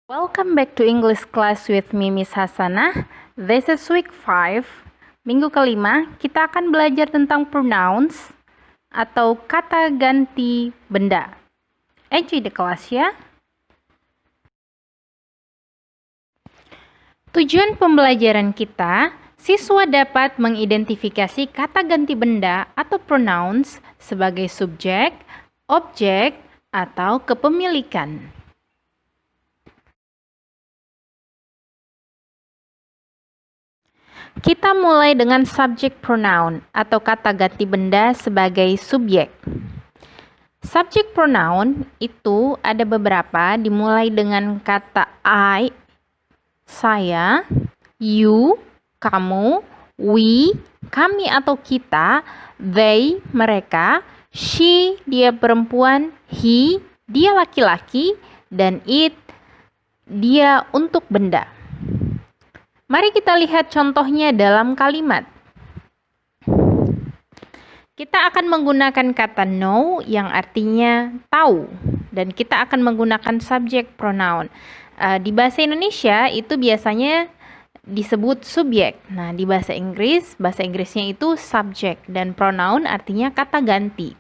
Welcome back to English class with me, Miss Hasanah. This is week 5. Minggu kelima, kita akan belajar tentang pronouns atau kata ganti benda. Enjoy the class ya. Tujuan pembelajaran kita, siswa dapat mengidentifikasi kata ganti benda atau pronouns sebagai subjek, objek, atau kepemilikan. Kita mulai dengan subject pronoun atau kata ganti benda sebagai subjek. Subject pronoun itu ada beberapa, dimulai dengan kata I, saya, you, kamu, we, kami atau kita, they, mereka, she, dia perempuan, he, dia laki-laki, dan it, dia untuk benda. Mari kita lihat contohnya dalam kalimat. Kita akan menggunakan kata know yang artinya tahu, dan kita akan menggunakan subject pronoun. Di bahasa Indonesia itu biasanya disebut subjek. Nah, di bahasa Inggrisnya itu subject, dan pronoun artinya kata ganti.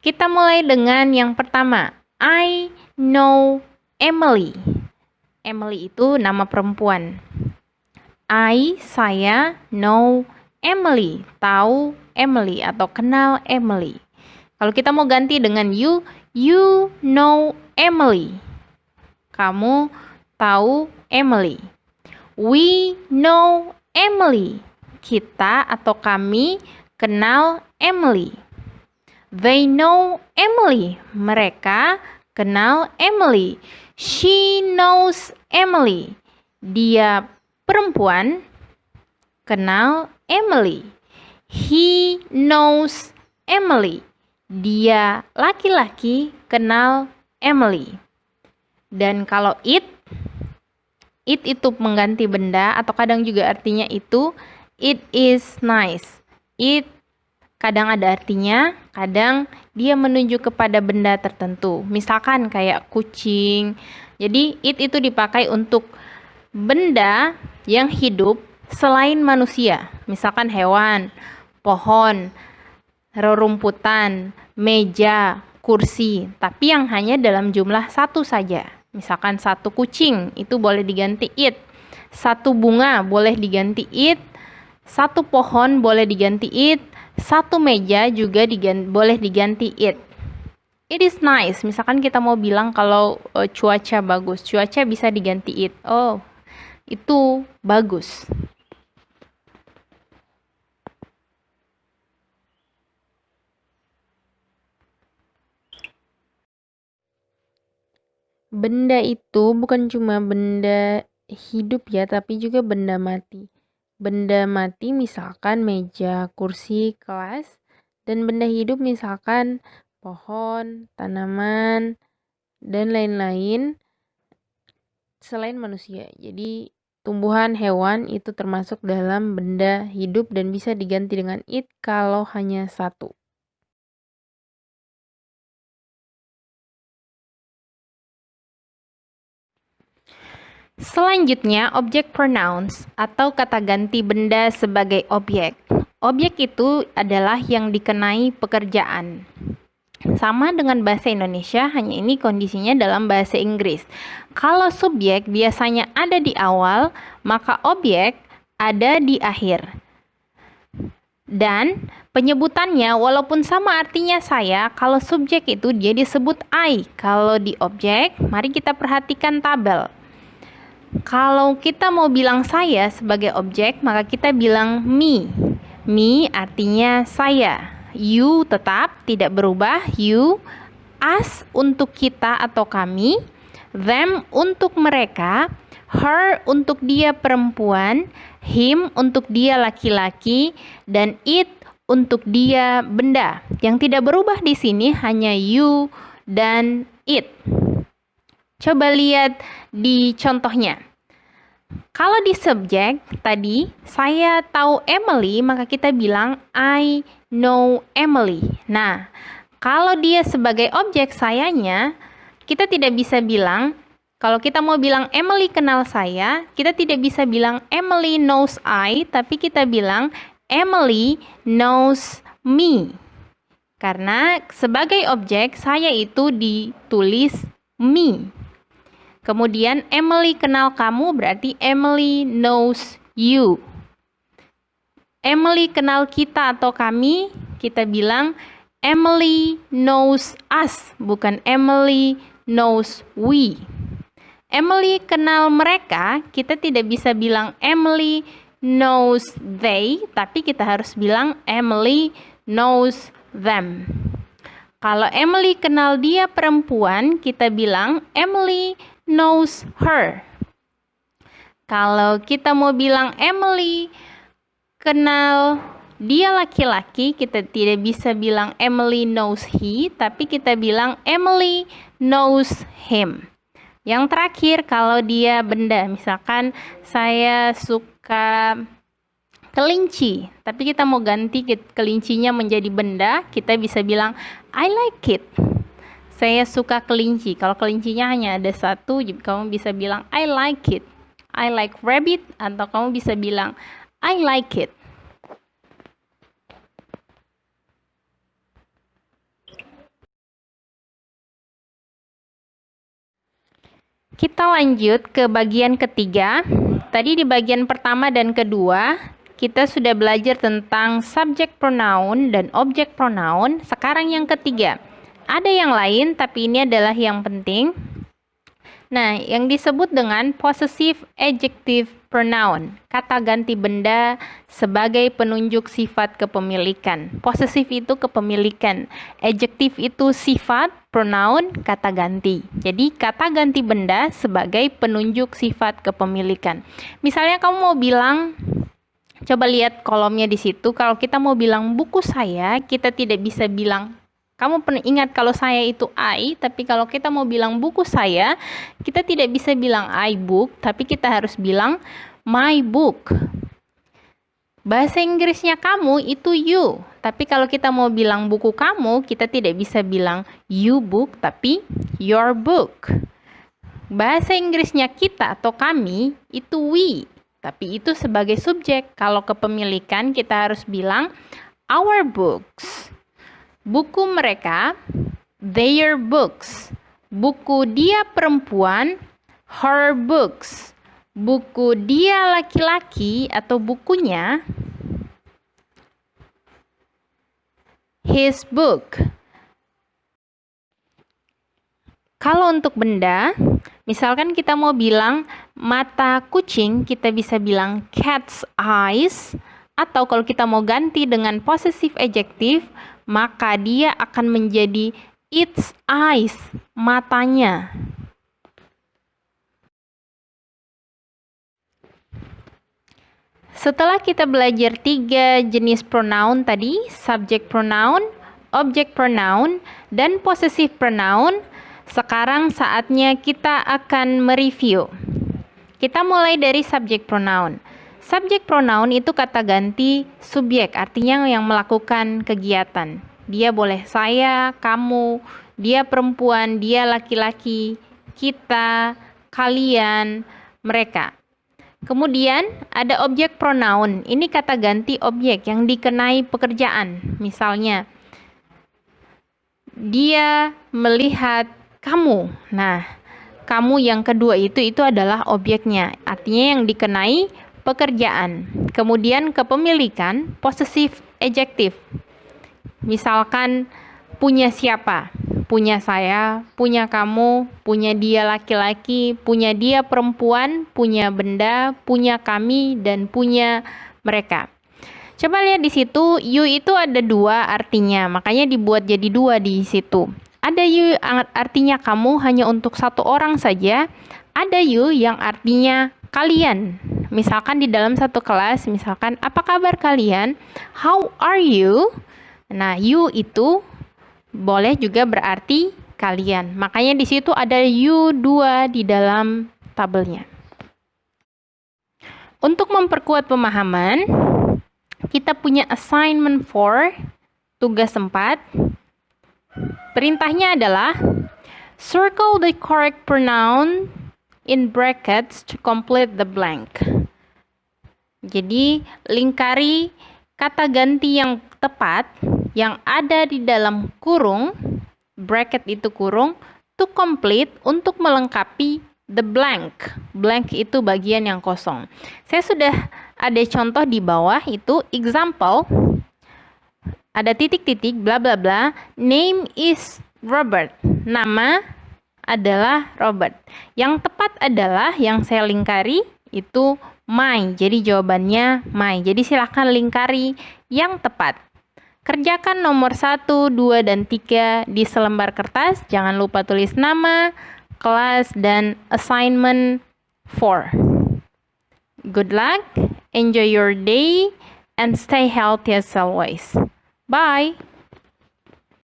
Kita mulai dengan yang pertama. I know Emily. Emily itu nama perempuan. Saya know Emily, tahu Emily atau kenal Emily. Kalau kita mau ganti dengan you know Emily. Kamu tahu Emily. We know Emily. Kita atau kami kenal Emily. They know Emily. Mereka kenal Emily. She knows Emily. Dia perempuan kenal Emily. He knows Emily. Dia laki-laki kenal Emily. Dan kalau it itu mengganti benda atau kadang juga artinya itu, it is nice. It kadang ada artinya, kadang dia menunjuk kepada benda tertentu. Misalkan kayak kucing. Jadi it itu dipakai untuk benda yang hidup selain manusia, misalkan hewan, pohon, rerumputan, meja, kursi, tapi yang hanya dalam jumlah satu saja. Misalkan satu kucing, itu boleh diganti it. Satu bunga boleh diganti it. Satu pohon boleh diganti it. Satu meja juga boleh diganti it. It is nice. Misalkan kita mau bilang kalau cuaca bagus, cuaca bisa diganti it. Oh, itu bagus. Benda itu bukan cuma benda hidup ya, tapi juga benda mati. Benda mati misalkan meja, kursi, kelas, dan benda hidup misalkan pohon, tanaman, dan lain-lain selain manusia. Jadi tumbuhan, hewan itu termasuk dalam benda hidup dan bisa diganti dengan it kalau hanya satu. Selanjutnya, object pronouns atau kata ganti benda sebagai objek. Objek itu adalah yang dikenai pekerjaan. Sama dengan bahasa Indonesia, hanya ini kondisinya dalam bahasa Inggris. Kalau subjek biasanya ada di awal, maka objek ada di akhir. Dan penyebutannya walaupun sama artinya saya, kalau subjek itu dia disebut I. Kalau di objek, mari kita perhatikan tabel. Kalau kita mau bilang saya sebagai objek, maka kita bilang me. Me artinya saya. You tetap tidak berubah. You. Us untuk kita atau kami. Them untuk mereka. Her untuk dia perempuan. Him untuk dia laki-laki. Dan it untuk dia benda. Yang tidak berubah di sini hanya you dan it. Coba lihat di contohnya. Kalau di subjek tadi, saya tahu Emily, maka kita bilang I know Emily. Nah, kalau dia sebagai objek sayanya, kita tidak bisa bilang Kalau kita mau bilang Emily kenal saya, kita tidak bisa bilang Emily knows I, tapi kita bilang Emily knows me. Karena sebagai objek, saya itu ditulis me. Kemudian Emily kenal kamu berarti Emily knows you. Emily kenal kita atau kami, kita bilang Emily knows us, bukan Emily knows we. Emily kenal mereka, kita tidak bisa bilang Emily knows they, tapi kita harus bilang Emily knows them. Kalau Emily kenal dia perempuan, kita bilang Emily knows her. Kalau kita mau bilang Emily kenal dia laki-laki, kita tidak bisa bilang Emily knows he, tapi kita bilang Emily knows him. Yang terakhir, kalau dia benda, misalkan saya suka kelinci, tapi kita mau ganti kelincinya menjadi benda, kita bisa bilang I like it. Saya suka kelinci. Kalau kelincinya hanya ada satu, kamu bisa bilang I like it. I like rabbit, atau kamu bisa bilang I like it. Kita lanjut ke bagian ketiga. Tadi di bagian pertama dan kedua, kita sudah belajar tentang subject pronoun dan object pronoun. Sekarang yang ketiga. Ada yang lain, tapi ini adalah yang penting. Nah, yang disebut dengan possessive adjective pronoun, kata ganti benda sebagai penunjuk sifat kepemilikan. Possessive itu kepemilikan, adjective itu sifat, pronoun kata ganti. Jadi kata ganti benda sebagai penunjuk sifat kepemilikan. Misalnya kamu mau bilang, coba lihat kolomnya di situ. Kalau kita mau bilang buku saya, kita tidak bisa bilang, kamu pernah ingat kalau saya itu I, tapi kalau kita mau bilang buku saya, kita tidak bisa bilang I book, tapi kita harus bilang my book. Bahasa Inggrisnya kamu itu you, tapi kalau kita mau bilang buku kamu, kita tidak bisa bilang you book, tapi your book. Bahasa Inggrisnya kita atau kami itu we, tapi itu sebagai subjek. Kalau kepemilikan kita harus bilang our books. Buku mereka, their books. Buku dia perempuan, her books. Buku dia laki-laki atau bukunya, his book. Kalau untuk benda, misalkan kita mau bilang mata kucing, kita bisa bilang cat's eyes. Atau kalau kita mau ganti dengan possessive adjective, maka dia akan menjadi its eyes, matanya. Setelah kita belajar 3 jenis pronoun tadi, subject pronoun, object pronoun, dan possessive pronoun, sekarang saatnya kita akan mereview. Kita mulai dari subject pronoun. Subject pronoun itu kata ganti subjek, artinya yang melakukan kegiatan. Dia boleh saya, kamu, dia perempuan, dia laki-laki, kita, kalian, mereka. Kemudian ada objek pronoun. Ini kata ganti objek yang dikenai pekerjaan. Misalnya, dia melihat kamu. Nah, kamu yang kedua itu adalah objeknya. Artinya yang dikenai pekerjaan. Kemudian kepemilikan, possessive adjective. Misalkan punya siapa? Punya saya, punya kamu, punya dia laki-laki, punya dia perempuan, punya benda, punya kami, dan punya mereka. Coba lihat di situ, you itu ada 2 artinya, makanya dibuat jadi 2 di situ. Ada you artinya kamu hanya untuk 1 orang saja. Ada you yang artinya kalian. Misalkan di dalam satu kelas, misalkan apa kabar kalian? How are you? Nah, you itu boleh juga berarti kalian. Makanya di situ ada you 2 di dalam tabelnya. Untuk memperkuat pemahaman, kita punya assignment 4, tugas 4. Perintahnya adalah circle the correct pronoun in brackets to complete the blank. Jadi, lingkari kata ganti yang tepat yang ada di dalam kurung, bracket itu kurung, to complete, untuk melengkapi the blank. Blank itu bagian yang kosong. Saya sudah ada contoh di bawah, itu example. Ada titik-titik, bla bla bla. Name is Robert. Nama adalah Robert. Yang tepat adalah yang saya lingkari itu my. Jadi jawabannya my. Jadi silakan lingkari yang tepat. Kerjakan nomor 1, 2, dan 3 di selembar kertas. Jangan lupa tulis nama, kelas, dan assignment 4. Good luck, enjoy your day, and stay healthy as always. Bye!